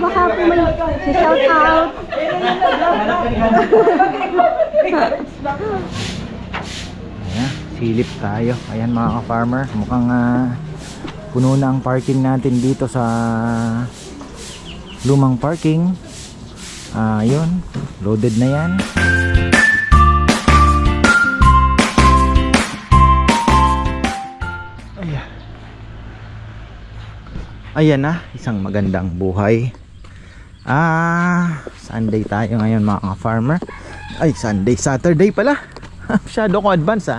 Baka po may shout out. Ayan, silip tayo. Ayan mga ka-farmer, mukhang puno na ang parking natin dito sa lumang parking. Yun, loaded na yan. Ayan na, isang magandang buhay. Sunday tayo ngayon mga farmer. Ay, Saturday pala. Masyado ko advance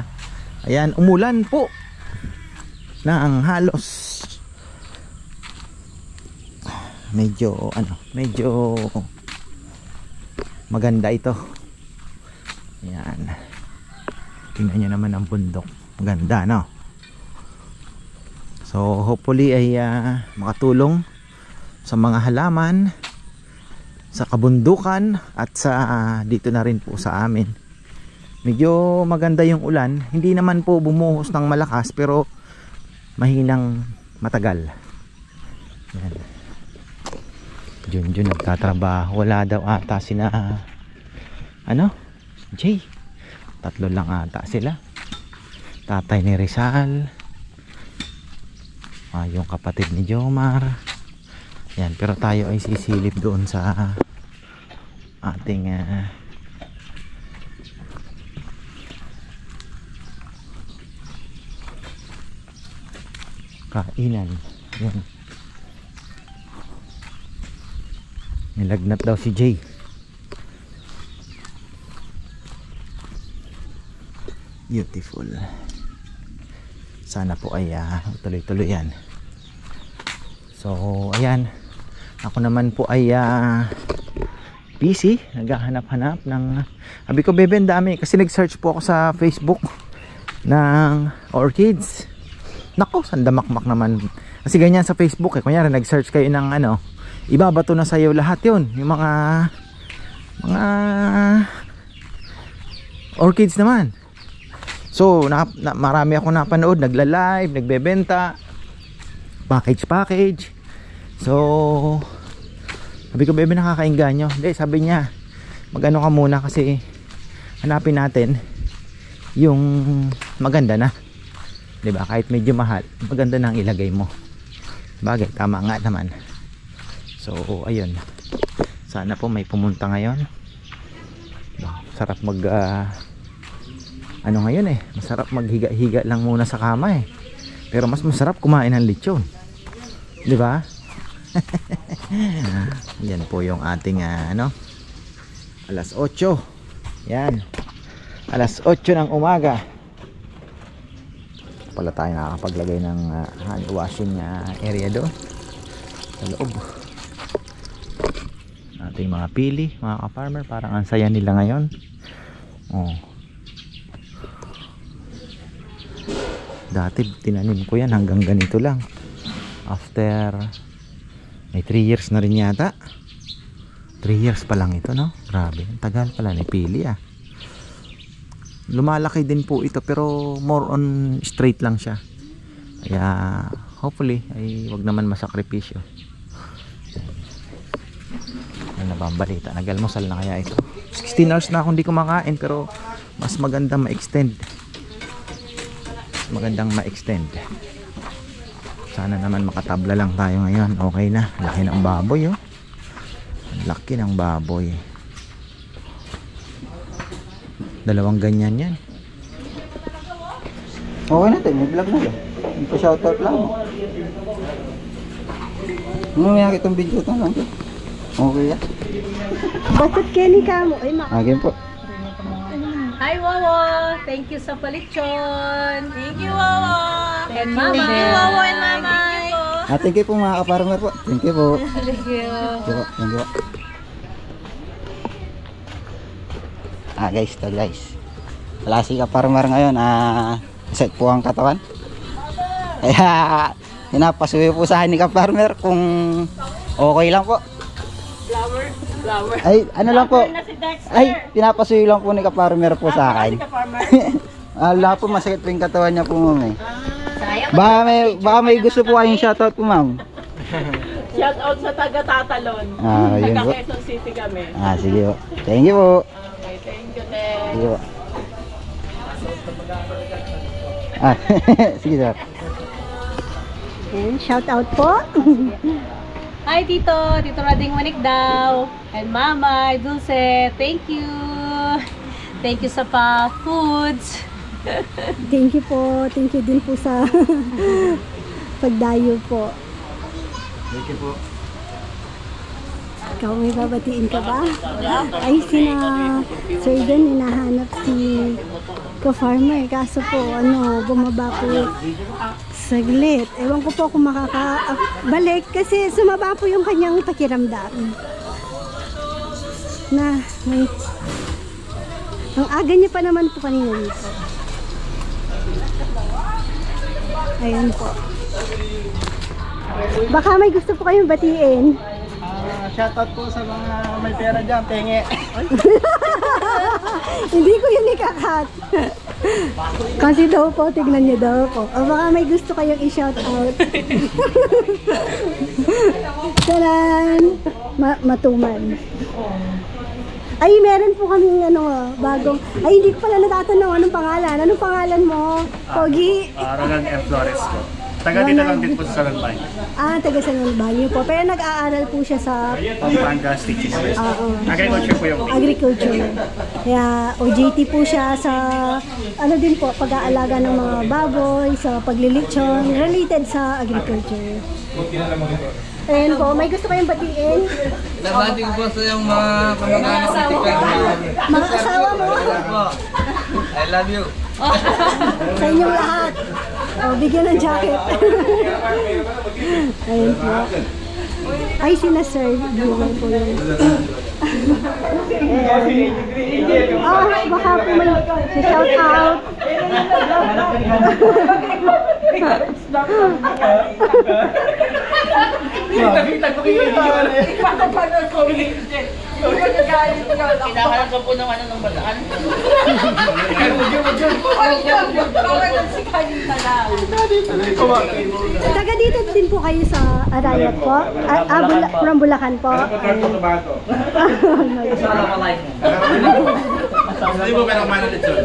Ayan, umulan po na ang halos. Medyo maganda ito. Ayan. Tingnan nyo naman ang bundok. Maganda, no? So hopefully ay makatulong sa mga halaman, sa kabundukan at sa dito na rin po sa amin. Medyo maganda yung ulan, hindi naman po bumuhos ng malakas pero mahinang matagal. Yan. Junjun nagtatrabaho, wala daw ata sina Jay. 3 lang ata sila. Tatay ni Rizal, yung kapatid ni Jomar. Yan, pero tayo ay sisilip doon sa ating kainan. Yan. Nilagnat daw si Jay. Beautiful. Sana po ay tuloy-tuloy yan. So ayan, ako naman po ay busy, naghahanap-hanap ng sabi ko bebe, dami kasi nag-search po ako sa Facebook ng orchids. Nako, sandamakmak naman kasi ganyan sa Facebook kunyari nag-search kayo ng ibabato na sa'yo lahat yun, yung mga orchids naman. So marami ako napanood, nagla-live, nagbebenta, package. So sabi ko bebe, nakakainganyo. Hindi, sabi niya magano ka muna kasi hanapin natin yung maganda na, diba? Kahit medyo mahal, maganda na ang ilagay mo. Bagay, tama nga naman. So ayun, sana po may pumunta ngayon. Sarap mag ngayon masarap maghiga-higa lang muna sa kama pero mas masarap kumain ng lechon, di ba? Yan po yung ating alas 8. Yan, alas 8 ng umaga pala tayo nakakapaglagay ng hand washing area doon sa loob. Ating mga pili, mga ka-farmer, parang ang saya nila ngayon. Dati tinanim ko yan hanggang ganito lang. After may 3 years na rin yata. 3 years pa lang ito, no? Grabe, ang tagal pala ni pili Lumalaki din po ito pero more on straight lang siya. Kaya hopefully ay wag naman masakripisyo. Ano ba ang balita? Nag-almusal na kaya ito? 16 hours na akong hindi kumakain pero mas maganda ma-extend. Sana naman makatabla lang tayo ngayon. Okay na, laki ng baboy laki ng baboy. 2 ganyan yan. Okay na tayo, may vlog na ba? Shoutout lang. Nangyayari itong video ito lang. Okay yan. Bakit Kenny ka mo? Ay, Again po. Hi Wawa! Thank you sa palitson! Thank you Wawa! And Mama! Thank you Wawa and Mama! Thank you po mga ka-farmer po. Thank you po. Thank you. Thank you. Guys, wala si ka-farmer ngayon. Set po ang katawan. Kaya pinapasuyo po sa akin ni ka-farmer kung okay lang po. Flower. Ay, ano lang po. Ay, pinapasuyo lang po ni ka-farmer po sa akin. Wala po, masakit po yung katawan niya po, ma'am. Baka may gusto po kayong shoutout po, ma'am. Shout out sa taga-Tatalon. Yun po. Taga-Quezon City kami. Sige po. Thank you po. Okay, thank you, Ted. Sige po. Sige sir. Ayan, shout out po. Hi, Tito. Tito Rading Manik daw. And Mama, Dulce. Thank you. Thank you sa pa-foods. Thank you po. Thank you din po sa pagdayo po. Thank you po. Ikaw, may babatiin ka ba? Ay, sina Sir Dan, hinahanap si ka-farmer. Kaso po, bumaba po saglit. Ewan ko po kung makakabalik kasi sumaba po yung kanyang pakiramdam. Na, may... Ang aga niya pa naman po kanina dito. Ayan po. Baka may gusto po kayong batiin. Shoutout po sa mga may pera dyan, penge. Hindi ko yun ikakat. Kasi daw po, tignan niyo daw po. O baka may gusto kayong i-shout out. Taran! Matuman. Ay, meron po kaming bagong... Ay, hindi ko pala natatanong anong pangalan. Anong pangalan mo? Pogi? Ronald M. Flores po. Taga dito lang din po sa San Banyo. Taga San Banyo po. Pero nag-aaral po siya sa... Pampanga State University. Agriculture po yung Agriculture. Kaya OJT po siya sa... din po, pag-aalaga ng mga baboy, sa paglilitsyon, related sa agriculture. Ayan po, may gusto kayong batiin? Nabati ko po sa yung mga kamag-anak ko. Mga asawa mo? I love you. Sa inyong lahat. Bigyan ng jacket. Ayan po. Ay, sina-serve. Bigyan po yun. Baka po may shout out. Kinahanap ko po ng ng bataan. Taga dito din po kayo sa Arayat po? From Bulacan po? Hindi mo merong manalit yun.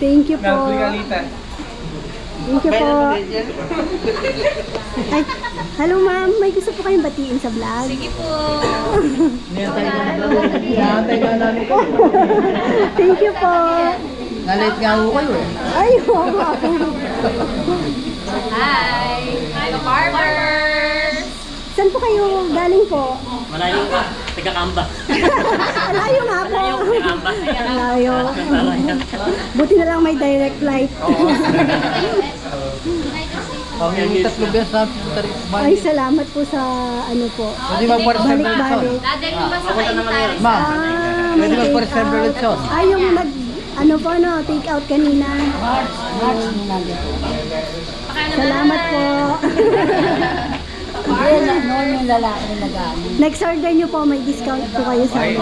Thank you po. Thank you po. Ay, hello ma'am, may gusto po kayong batiin sa vlog? Sige po. Thank you po. Nalit nga ako kayo eh. Ay, wow. Hi! Hi, farmers! Saan po kayo galing po? Malayo ka, taga-Kamba. Alayo nga po. Alayo. Buti na lang may direct flight. Yung tatlo beses na Ay, salamat po sa po. Pwede mag-for-reserve Balik-balik. Ma, pwede mag-for-reserve ulit siya. Ay, yung take out kanina. Salamat po. Next order nyo po, may discount po kayo sa amin.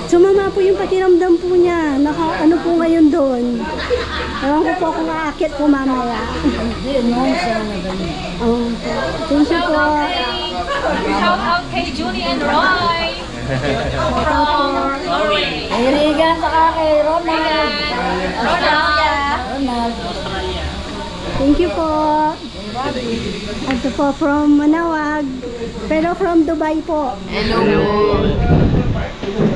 Sumama po yung patiramdam po niya. Po ngayon doon. Ewan ko po kung aakit po mamaya. Thank you po. Shout out kay Julie and Roy! Ay, Regan, saka kay Ronald. Ronald. Thank you po. Ito po from Manawag. Pero from Dubai po. Hello.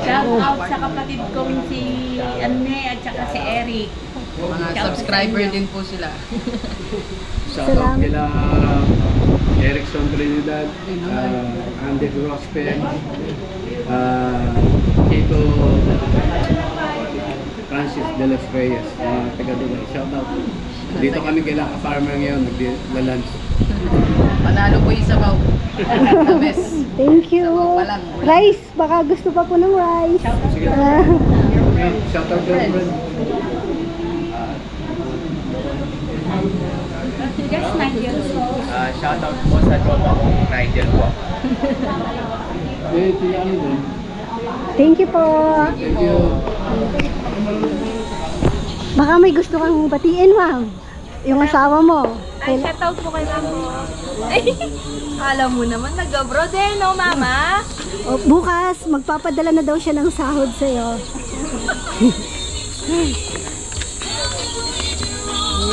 Shout out sa kapatid kong si Anne at saka si Eric. Mga subscriber din po sila. Salamat. Kila Erickson Trinidad, Andy Rospen, Kiko Francis De Los Reyes, taga Dubai. Shout out. Dito kami kila ka-farmer ngayon, nagla-lunch. Panalo po yung sabaw. The best. Thank you. Walang. Rice, baka gusto pa po ng rice. Shout out to friend. Yes, Nigel. Shout out po sa tropa kong Nigel po. Thank you po. Thank you. Baka may gusto kang batiin, ma'am. Yung asawa mo. Ay, shout out po kay Mama. Alam mo naman, nag-abroad eh, no, Mama? O, bukas, magpapadala na daw siya ng sahod sa'yo.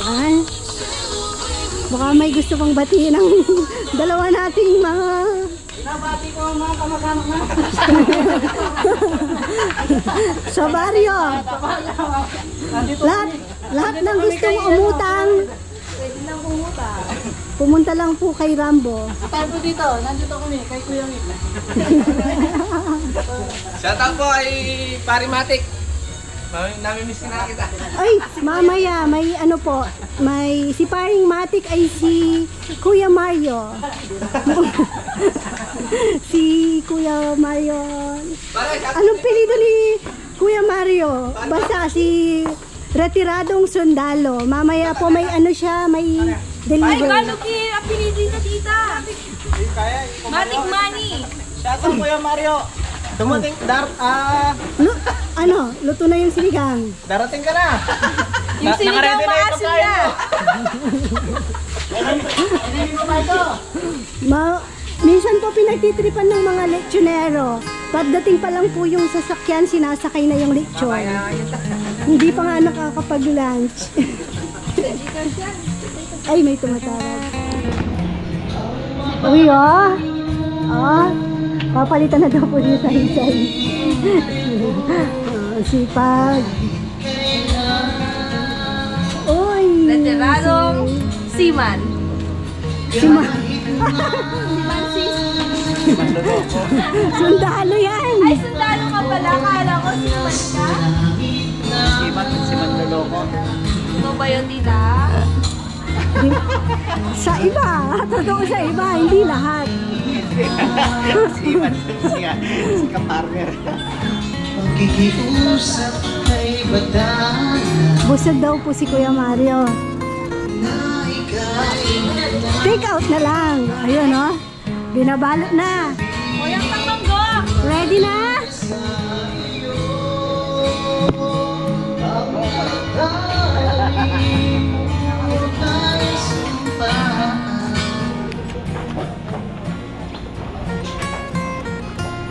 Ayan. Baka may gusto pang batiin ng dalawa nating mga... Nabati ko ang mga kamag-anak na. Sa baryo. Lahat ng gustong umutang. Pwede nang pumunta. Pumunta lang po kay Rambo. Tayo po dito. Nandito kami kay Kuya Mick. Shoutout po ay Parimatic. Nami-miss ka na kita. Ay, mamaya, may ano po, may si paring Matic ay si Kuya Mario. Si Kuya Mario. Anong pilido ni Kuya Mario? Basta si retiradong sundalo. Mamaya po may ano siya, may Ay, delivery. gano'n ang pinili na tita? Matic money. Shoutout Kuya Mario. Dumating, Luto na yung sinigang. darating ka na. Yung sinigang maasim na. Minsan po pinagtitripan ng mga lechonero. Pagdating pa lang po yung sasakyan, sinasakay na yung lechon. Hindi pa nga nakakapag-lunch. Ay, may tumatawag. Uy, papalitan na daw po niya sa hisay. Sipag. Uy. Retiradong seaman. Sima. Seaman sis. Sundalo yan. Ay, sundalo ka pala. Kala ko seaman ka. Si Manloloko. Ito ba yun, tita? Sa iba. Totoo sa iba. Hindi lahat. Si Kaparmer. Busog daw po si Kuya Mario. Take out na lang. Ayun, oh. Binabalot na. Kuyang Tamanggo. Ready na?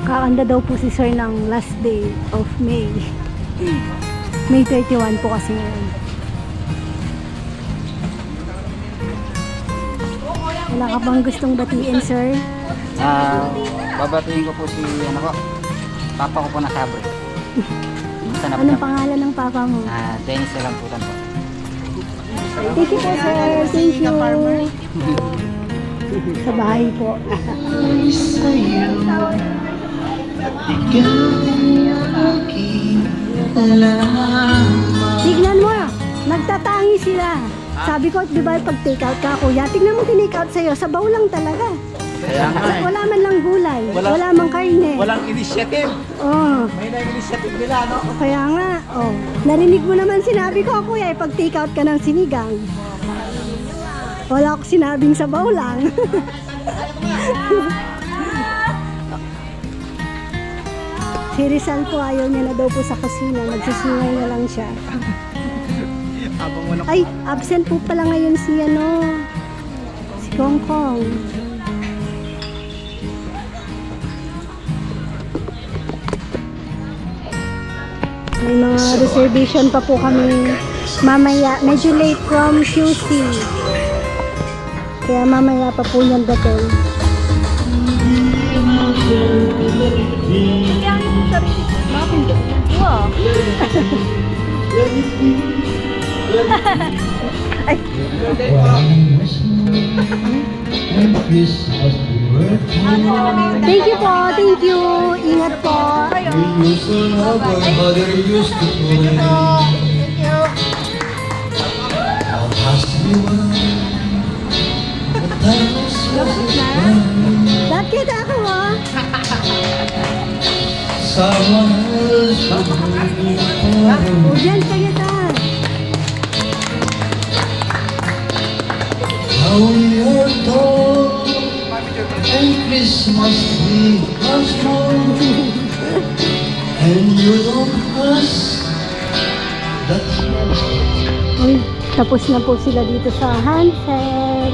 Kakanda daw po si Sir ng last day of May. May 31 po kasi ngayon. Wala ka bang gustong batiin, Sir? Babatiin ko po si papa ko po na sabre. Anong pangalan ng papa mo? Dennis Lamputan po. Thank you po, Sir. Thank you. Sa bahay po. Tignan mo, nagtatangi sila. Sabi ko, di ba pag take out ka, kuya, tignan mo tinake out sa'yo, sabaw lang talaga. Wala man lang gulay, wala man karne. Walang initiative. Oh, May na-initiative nila, no? kaya nga, oh. Narinig mo naman sinabi ko, kuya, pag take out ka ng sinigang. Wala ko sinabing sabaw lang. Si Rizal po, ayaw niya na daw po sa kusina. Nagsusingay na lang siya. Ay, absent po pala ngayon si si Kong Kong. May mga reservation pa po kami mamaya. Medyo late from QC. Kaya mamaya pa po yung dating. Wow. Ay. Thank you po, thank you. Ingat po. Bakit ako mo? Diyan kayo ta. How your dog and Christmas tree was born, and you don't ask that Uy, tapos na po sila dito sa Hansel.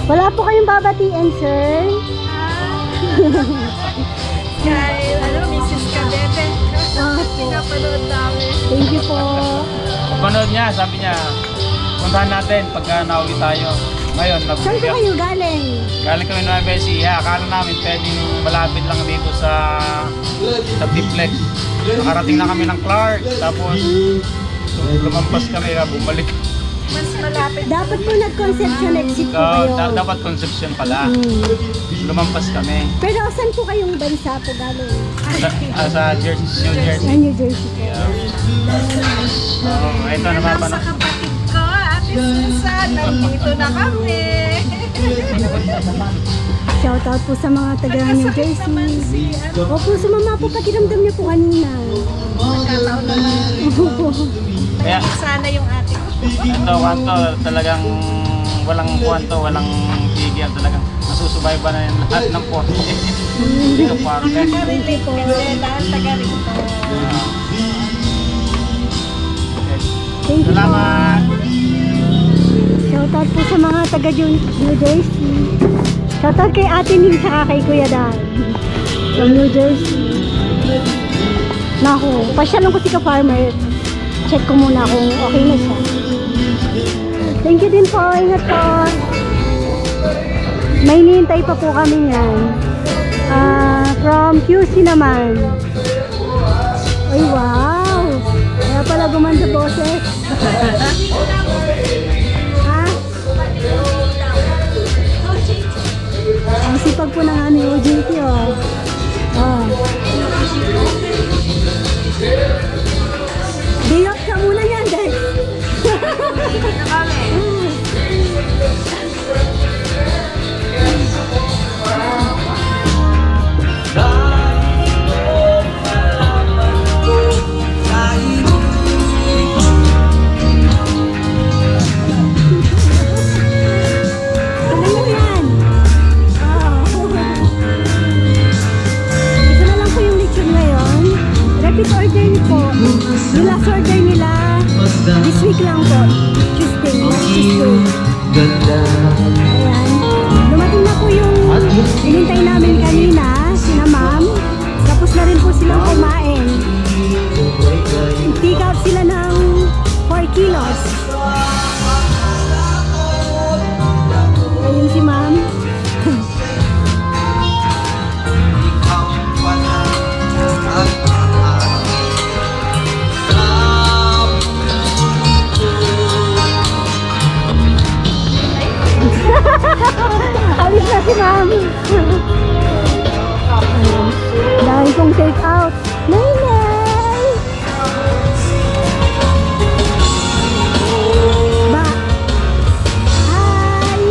Wala po kayong babatiin, sir? Kay, Mrs. Cabete. Pinapanood namin. Thank you po. Panood niya, sabi niya, puntahan natin pagka nauwi tayo. Ngayon, Saan po kayo galing? galing kami ng Besia. Akala namin pwedeng malapit lang dito sa Tiplex. Nakarating na kami ng Clark. Tapos lumampas kami, bumalik. Mas malapit. Dapat po nag-conception exit po kayo. Dapat Concepcion pala. Lumampas kami. Pero saan po kayong bansa po galing? Sa Jersey, New Jersey. New Jersey po. Ito, Sa napapanood. kapatid ko, Ate Susan, nandito na kami. Shoutout po sa mga taga New Jersey. Opo, sumama po pakiramdam niyo po kanina. Nagkataon naman. Opo. Kaya, Sana yung ate ko. ito, kanto, talagang walang kwanto, walang tigil. Talagang nasusubay ba na yung lahat ng po. Hindi ka parte. Nakarelate kasi dahil taga rito. Thank you Salamat! po. Shoutout po sa mga taga New Jersey. Shoutout kay Ate Ning saka kay Kuya Dan from New Jersey. Naku, pasyalong ko si ka-farmer. Check ko muna kung okay na siya. Thank you din po. Ingat po. May nihintay pa po kami yan. From QC naman. Ay, wow! Kaya pala gumanda boses. Ha? Ang sipag po ng aming OJT, oh. Oh. Day off ka muna yan, Dex. Repeat order po. Yung last order nila, this week lang po. Tuesday, last Tuesday. Ayan. Dumating na po yung hinintay namin kanina, sina ma'am. Tapos na rin po silang kumain. Take out sila ng 4 kilos. Ayun si ma'am. Alis na si ma'am. Dahil kong take out. Nay-nay! Ba? Hi!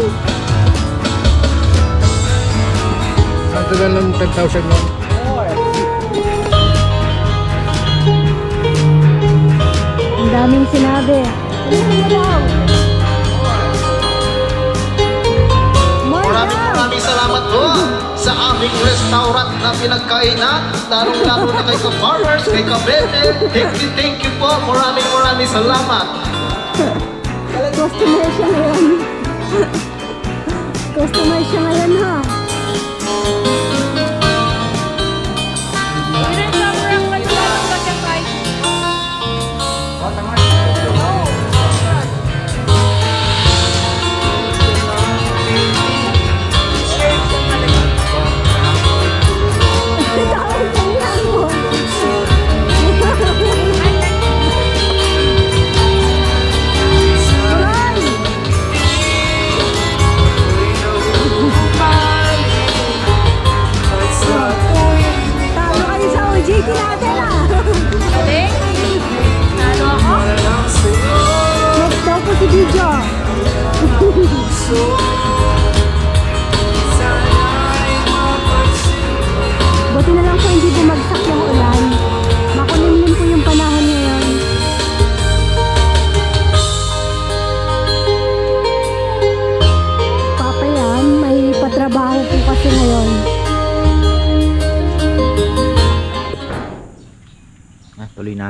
Ang tagal ng 10,000 mo. Ang daming sinabi. Maraming salamat po sa aming restaurant na pinagkainan, lalong-lalo na kay ka-farmers, kay ka-bete. Thank you po. Maraming salamat. Customer siya ngayon. Customer siya ngayon, ha?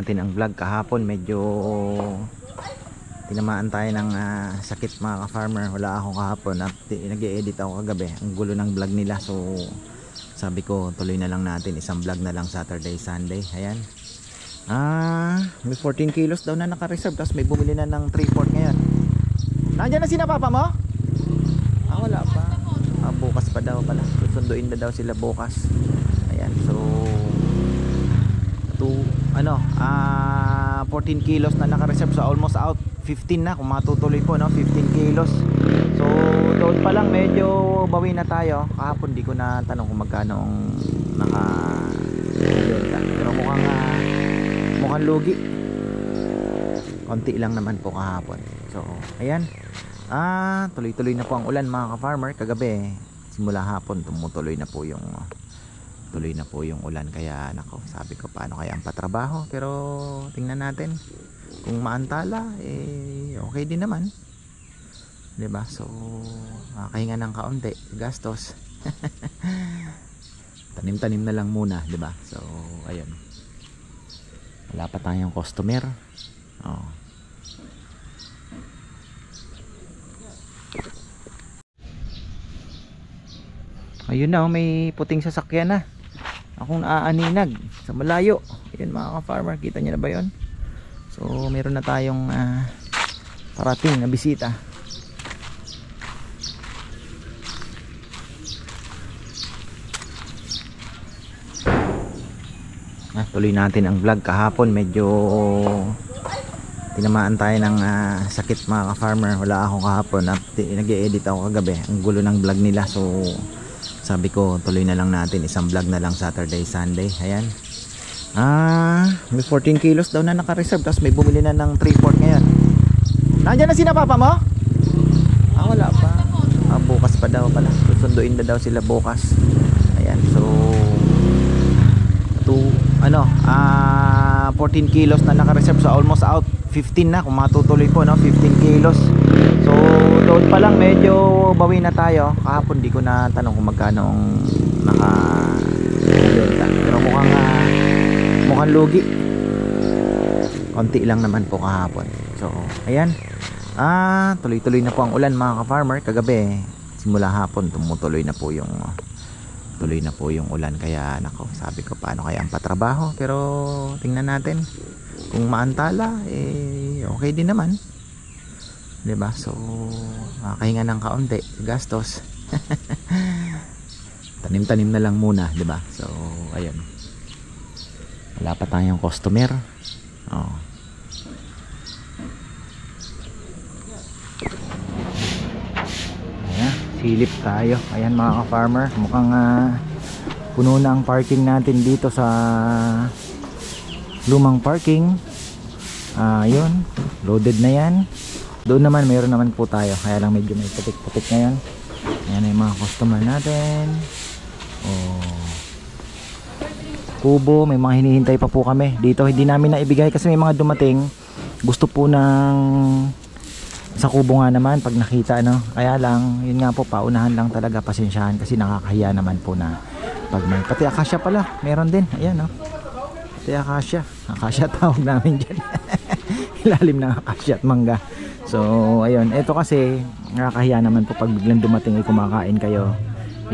natin ang vlog kahapon. Medyo tinamaan tayo ng sakit mga ka-farmer. Wala akong kahapon at nag-e-edit ako kagabi. Ang gulo ng vlog nila, so sabi ko tuloy na lang natin, isang vlog na lang Saturday, Sunday. Ayan. May 14 kilos daw na naka-reserve, tapos may bumili na ng 3/4 ngayon. Nandiyan na sina papa mo? Wala pa. Bukas pa daw pala. Susunduin na daw sila bukas. Ayan, so 14 kilos na naka-reserve, so almost out. 15 na kung matutuloy po, no? 15 kilos. So doon pa lang medyo bawi na tayo. Kahapon di ko na tanong kung magkano ang naka-benta, pero mukhang lugi. Konti lang naman po kahapon. So ayan, tuloy-tuloy na po ang ulan mga ka-farmer. Kagabi simula hapon tumutuloy na po yung ulan, kaya nako, sabi ko paano kaya ang patrabaho, pero tingnan natin kung maantala okay din naman, 'di ba? So makakahinga ng kaunti, gastos. Tanim-tanim na lang muna, 'di ba? So ayun, wala pa tayong customer. Ayun na, may puting sasakyan na akong naaaninag sa malayo. Ayun mga ka-farmer, kita nyo na ba yun? So meron na tayong parating na bisita. Tuloy natin ang vlog kahapon. Medyo tinamaan tayo ng sakit mga ka-farmer. Wala akong kahapon at nag-e-edit ako kagabi. Ang gulo ng vlog nila, so sabi ko tuloy na lang natin, isang vlog na lang Saturday, Sunday. Ayan. May 14 kilos daw na naka-reserve, tapos may bumili na ng 3/4 ngayon. Nandiyan na sina papa mo? Wala pa. Bukas pa daw pala. Susunduin na daw sila bukas. Ayan, so 14 kilos na naka-reserve, so almost out. 15 na kung matutuloy po, no? 15 kilos. So doon pa lang medyo bawi na tayo. Kahapon di ko na tanong kung magkano ang naka-benta, pero mukhang lugi. Konti lang naman po kahapon. So ayan, tuloy-tuloy na po ang ulan mga ka-farmer. Kagabi simula hapon tumutuloy na po yung ulan, kaya nako, sabi ko paano kaya ang patrabaho, pero tingnan natin kung maantala okay din naman, 'di ba? So makakahinga ng kaunti, gastos. Tanim-tanim na lang muna, 'di ba? So ayun, wala pa tayong customer. Ayan, silip tayo. Ayan mga ka-farmer, mukhang puno na ang parking natin dito sa lumang parking. Yun, loaded na yan. Doon naman mayroon naman po tayo, kaya lang medyo may putik-putik ngayon. Ayan na yung mga customer natin. Kubo, may mga hinihintay pa po kami dito. Hindi namin naibigay kasi may mga dumating gusto po ng sa kubo nga naman pag nakita, no? Kaya lang, yun nga po, paunahan lang talaga, pasensyahan kasi nakakahiya naman po na pag may, pati akasya pala meron din. Ayan, no? Pati akasya tawag namin dyan. Ilalim ng akasya at mangga. So ayun, ito kasi nakakahiya naman po pag biglang dumating kumakain kayo.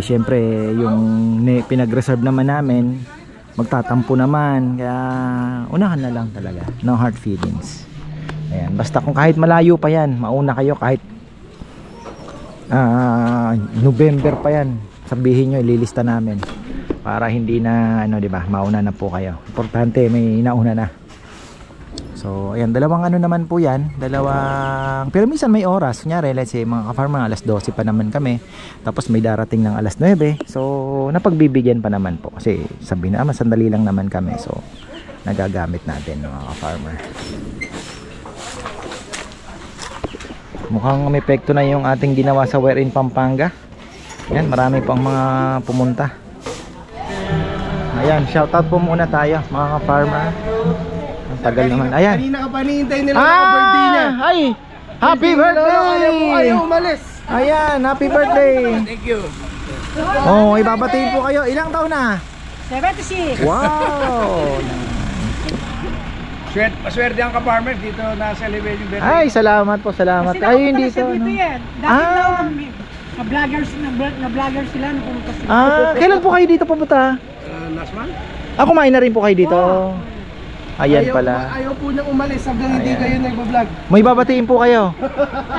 Syempre yung pinag-reserve naman namin magtatampo naman, kaya unahan na lang talaga, no hard feelings. Ayan, basta kung kahit malayo pa yan, mauna kayo, kahit November pa yan, sabihin nyo, ililista namin para hindi na di ba, mauna na po kayo. Importante may nauna na. So ayan, dalawang naman po yan, pero minsan may oras, kunyari let's say mga ka-farmer alas 12 pa naman kami, tapos may darating ng alas 9, so napagbibigyan pa naman po kasi sabi na sandali lang naman kami, so nagagamit natin mga ka-farmer. Mukhang may epekto na yung ating ginawa sa Where in Pampanga. Yan, marami pang mga pumunta. Ayan, shoutout po muna tayo mga ka-farmer. Ang tagal naman. Ayan. Kanina ka pa hinihintay nila ang birthday niya. Ay! Happy birthday! Ayaw umalis. Ayan, happy birthday! Thank you. Oh, ibabatiin po kayo. Ilang taon na? 76. Wow! Paswerte ang ka-farmers dito nasa elevation birthday. Ay, salamat po, salamat. Ayun dito. No? Na-vlogger sila nung pumunta sila. Kailan po kayo dito pumunta? Last month? Kumain na rin po kayo dito. Ayan pala. Ayaw po nang umalis hanggang hindi kayo nagbablog. May babatiin po kayo.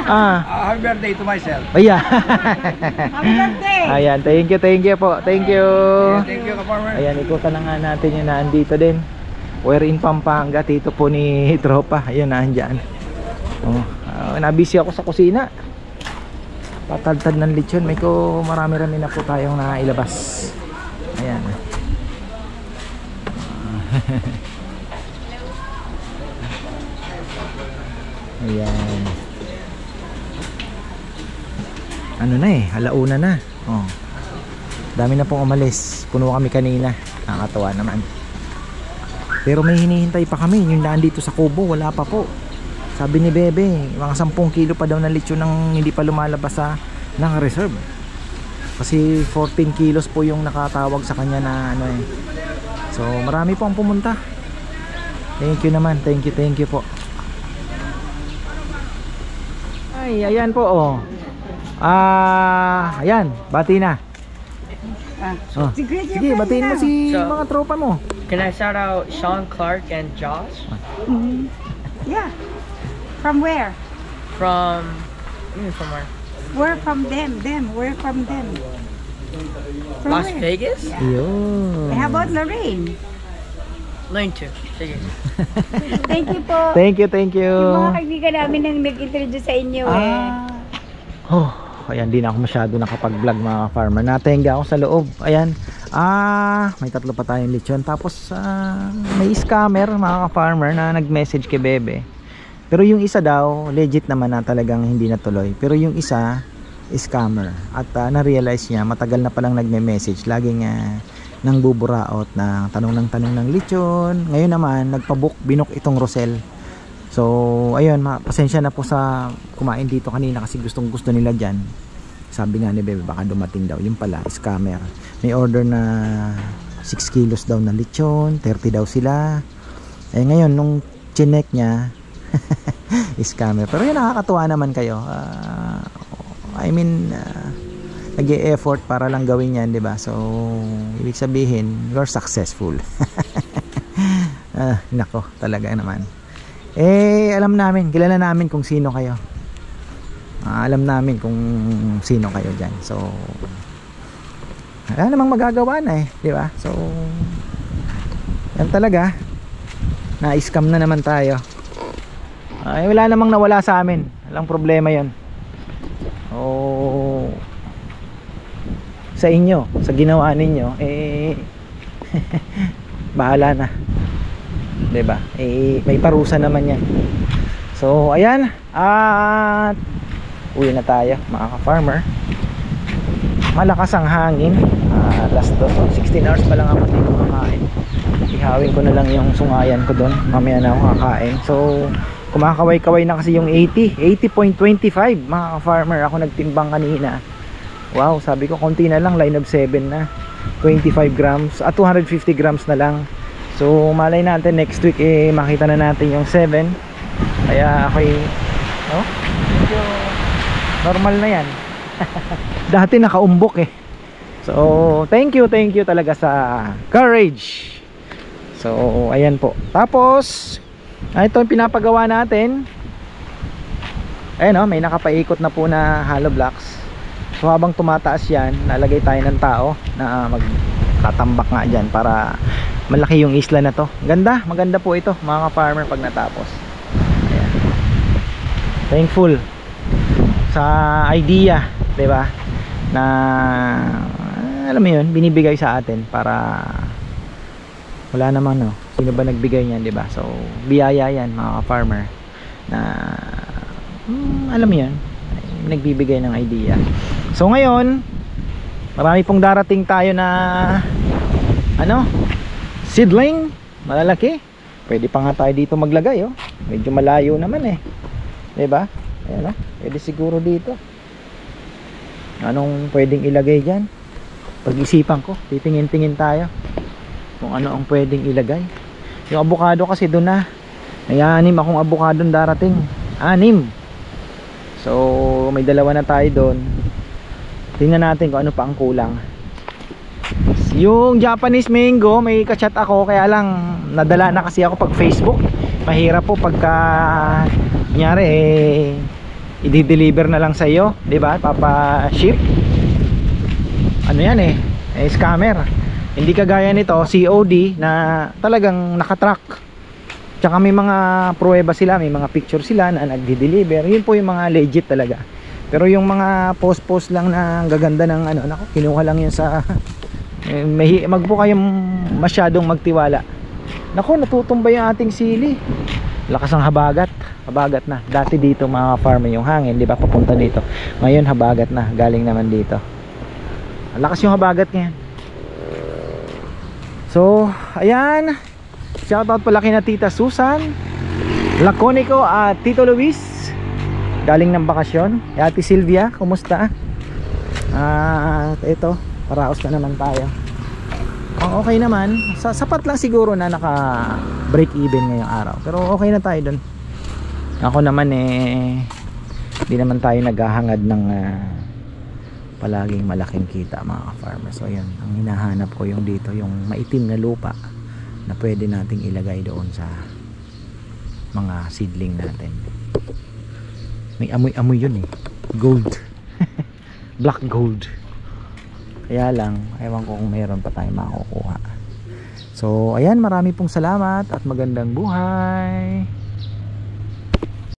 Happy birthday to myself. Ayan. Happy birthday! Ayan, thank you po. Thank you. Thank you, ka-farmer. Ayan, ikutan na nga natin yung naandito din. We're in Pampanga, tito po ni Tropa. Ayun, naandyan. Nabisi ako sa kusina. Patadtad ng lechon. May marami-rami na po tayong nailabas. Ayan. Ayan. Ano na alauna na. Dami na pong umalis. Puno kami kanina. Nakakatawa naman. Pero may hinihintay pa kami. Yung daan dito sa Kubo, wala pa po. Sabi ni Bebe, mga 10 kilo pa daw na lechon nang hindi pa lumalabas sa reserve. Kasi 14 kilos po yung nakatawag sa kanya na So marami po ang pumunta. Thank you naman. Thank you po. Ay, ayan po ayan, bati na. Sige, batiin mo si mga tropa mo. Can I shout out Sean, Clark, and Josh? Yeah. From where? From where? We're from them. We're from them. From Las where? Vegas? Yeah. Yun. How about Lorraine? Lorraine too. Sige. Thank you po. Thank you. Yung mga kaibigan namin nang nag-introduce sa inyo Ayan, di na ako masyado nakapag-vlog mga farmer. Natenga ako sa loob. Ayan. May 3 pa tayong lechon. Tapos may scammer mga farmer na nag-message kay Bebe. Pero yung isa daw, legit naman na talagang hindi natuloy. Pero yung isa, scammer. At na-realize niya, matagal na palang nagme-message. Laging nang buburaot na tanong ng lechon. Ngayon naman, binok itong Rosel. So, ayun, pasensya na po sa kumain dito kanina kasi gustong gusto nila dyan. Sabi nga ni Bebe, baka dumating daw. Yung pala, scammer. May order na 6 kilos daw na lechon, 30 daw sila. Ngayon, nung chinek niya, scammer. Pero yun, nakakatuwa naman kayo. Nag-e-effort para lang gawin yan, di ba? So, ibig sabihin, you're successful. Nako, talaga naman. Alam namin, kilala namin kung sino kayo. Alam namin kung sino kayo dyan. So, wala namang magagawa na di ba? So, yan talaga. Na-scam na naman tayo. Wala namang nawala sa amin. Walang problema yon. Sa inyo, sa ginawa ninyo, bahala na. Diba? May parusa naman yan. So ayan, at uwi na tayo mga ka-farmer. Malakas ang hangin. Last 16 hours pa lang ako dito kakain. Ihawin ko na lang yung sungayan ko doon. Mamaya na ako kakain. So kumakaway-kaway na kasi yung 80.25 mga ka-farmer. Ako nagtimbang kanina. Wow, sabi ko konti na lang, line of 7 na. 25 grams at 250 grams na lang. So malay natin next week makita na natin yung 7. Kaya ako'y medyo normal na yan. Dati nakaumbok So thank you talaga sa courage. So ayan po. Tapos ito yung pinapagawa natin. May nakapaikot na po na hollow blocks. So habang tumataas yan, nalagay tayo ng tao na magtatambak nga dyan para malaki yung isla na to. Maganda po ito mga ka-farmer pag natapos. Ayan. Thankful sa idea, diba? Na alam mo yun, binibigay sa atin para wala naman sino ba nagbigay niyan, diba? So biyaya yan mga ka-farmer na alam mo yun, nagbibigay ng idea. So ngayon marami pong darating tayo na seedling, malalaki. Pwede pa nga tayo dito maglagay medyo malayo naman diba? Ayan pwede siguro dito. Anong pwedeng ilagay dyan? Pag-isipan ko, titingin-tingin tayo kung ano ang pwedeng ilagay. Yung avocado kasi doon na May 6 akong avocado darating. 6. So may 2 na tayo doon. Tingnan natin kung ano pa ang kulang. Yung Japanese mango, may ka-chat ako, kaya lang nadala na kasi ako pag Facebook. Mahirap po pagka kunyari i-deliver na lang sa iyo, 'di ba? Papa-ship. Ano yan scammer. Hindi kagaya nito, COD na talagang nakatrack. Tsaka may mga pruweba sila, may mga picture sila na nagdi-deliver. Yun po yung mga legit talaga. Pero yung mga post lang na gaganda ng nako, kinuha lang yun sa wag po kayong masyadong magtiwala. Nako, natutumba yung ating sili. Lakas ng habagat. Habagat na. Dati dito mga farmer yung hangin, di ba, papunta dito. Ngayon habagat na, galing naman dito. Lakas yung habagat ngayon. So, ayan. Shoutout pala kina Tita Susan Laconico at Tito Luis, galing ng bakasyon. Ate Sylvia, kumusta? Ito, paraos na naman tayo. Okay naman, sapat lang siguro na naka break even ngayong araw. Pero okay na tayo dun. Ako naman hindi naman tayo naghahangad ng palaging malaking kita mga farmers. So yan, ang hinahanap ko yung dito, yung maitim na lupa na pwede nating ilagay doon sa mga seedling natin. May amoy-amoy yun gold. Black gold. Kaya lang, ewan ko kung mayroon pa tayong makukuha. So ayan, marami pong salamat at magandang buhay.